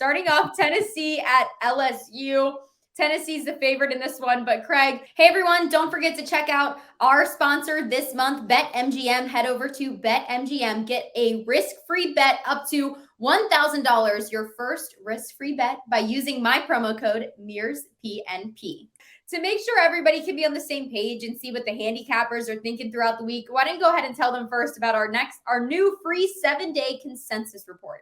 Starting off, Tennessee at LSU. Tennessee's the favorite in this one, but Craig, hey everyone, don't forget to check out our sponsor this month, BetMGM. Head over to BetMGM, get a risk-free bet up to $1,000, your first risk-free bet by using my promo code MEARSPNP. To make sure everybody can be on the same page and see what the handicappers are thinking throughout the week, why don't you go ahead and tell them first about our new free 7-day consensus report.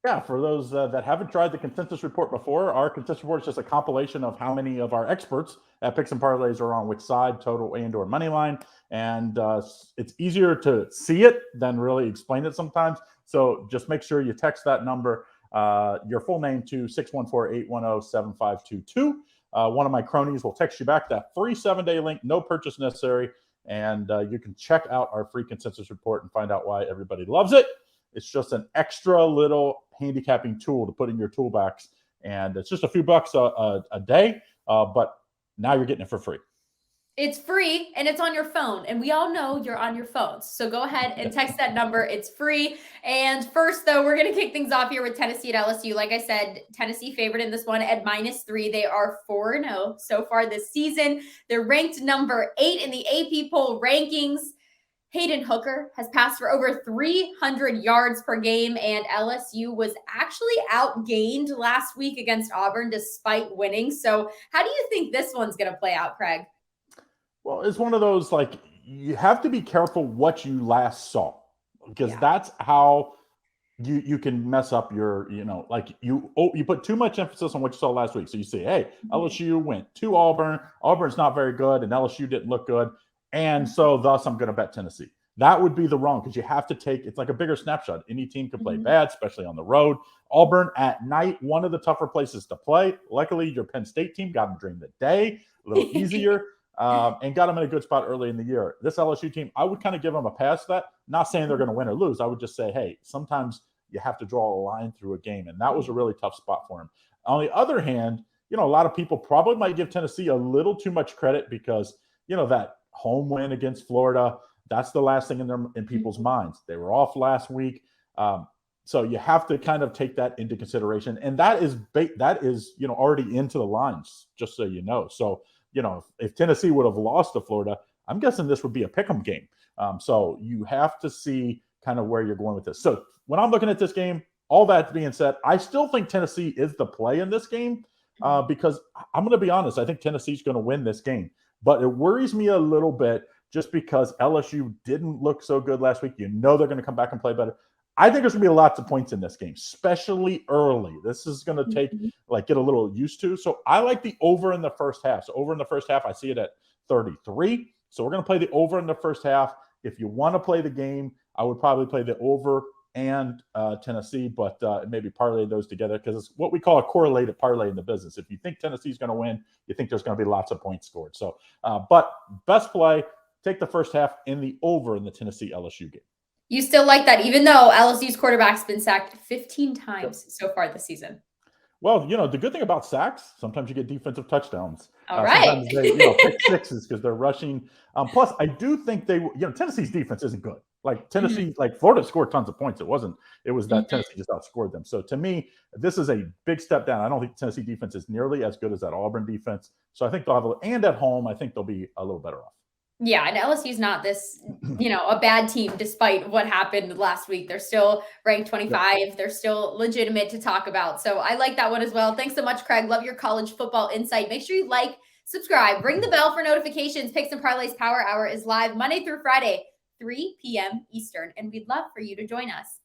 Yeah, for those that haven't tried the consensus report before, our consensus report is just a compilation of how many of our experts at Picks and Parlays are on which side, total and or money line. And it's easier to see it than really explain it sometimes. So just make sure you text that number, your full name, to 614-810-7522. One of my cronies will text you back that free 7-day link, no purchase necessary. And you can check out our free consensus report and find out why everybody loves it. It's just an extra little handicapping tool to put in your toolbox. And it's just a few bucks a day, but now you're getting it for free. It's free and it's on your phone. And we all know you're on your phones. So go ahead and text that number. It's free. And first, though, we're going to kick things off here with Tennessee at LSU. Like I said, Tennessee favorite in this one at -3. They are 4-0 so far this season. They're ranked number 8 in the AP poll rankings. Hayden Hooker has passed for over 300 yards per game, and LSU was actually outgained last week against Auburn despite winning. So how do you think this one's going to play out, Craig? Well, it's one of those, like, you have to be careful what you last saw, because that's how you can mess up your, like you put too much emphasis on what you saw last week. So you say, hey, LSU went to Auburn. Auburn's not very good, and LSU didn't look good. And so thus I'm going to bet Tennessee. That would be the wrong, because you have to take, it's like a bigger snapshot. Any team can play bad, especially on the road. Auburn at night, one of the tougher places to play. Luckily, your Penn State team got them during the day, a little easier, and got them in a good spot early in the year. This LSU team, I would kind of give them a pass that. Not saying they're going to win or lose. I would just say, hey, sometimes you have to draw a line through a game, and that was a really tough spot for him. On the other hand, a lot of people probably might give Tennessee a little too much credit because, that home win against Florida, that's the last thing in people's minds. They were off last week. So you have to kind of take that into consideration. And that is already into the lines, just so you know. So, if Tennessee would have lost to Florida, I'm guessing this would be a pick'em game. So you have to see kind of where you're going with this. So when I'm looking at this game, all that being said, I still think Tennessee is the play in this game because I'm going to be honest. I think Tennessee's going to win this game. But it worries me a little bit just because LSU didn't look so good last week. They're going to come back and play better. I think there's going to be lots of points in this game, especially early. This is going to take, get a little used to. So I like the over in the first half. So over in the first half, I see it at 33. So we're going to play the over in the first half. If you want to play the game, I would probably play the over and Tennessee, but maybe parlay those together because it's what we call a correlated parlay in the business. If you think Tennessee's going to win, you think there's going to be lots of points scored. So, but best play, take the first half in the over in the Tennessee LSU game. You still like that, even though LSU's quarterback's been sacked 15 times so far this season. Well, the good thing about sacks, sometimes you get defensive touchdowns. All right. Sometimes they, pick sixes because they're rushing. Plus, I do think Tennessee's defense isn't good. Like Tennessee, like Florida scored tons of points. It was that Tennessee just outscored them. So to me, this is a big step down. I don't think Tennessee defense is nearly as good as that Auburn defense. So I think they'll have and at home, I think they'll be a little better off. Yeah, and LSU's not this, a bad team despite what happened last week. They're still ranked 25. Yep. They're still legitimate to talk about. So I like that one as well. Thanks so much, Craig. Love your college football insight. Make sure you like, subscribe, ring the bell for notifications. Picks and Parlays Power Hour is live Monday through Friday, 3 p.m. Eastern, and we'd love for you to join us.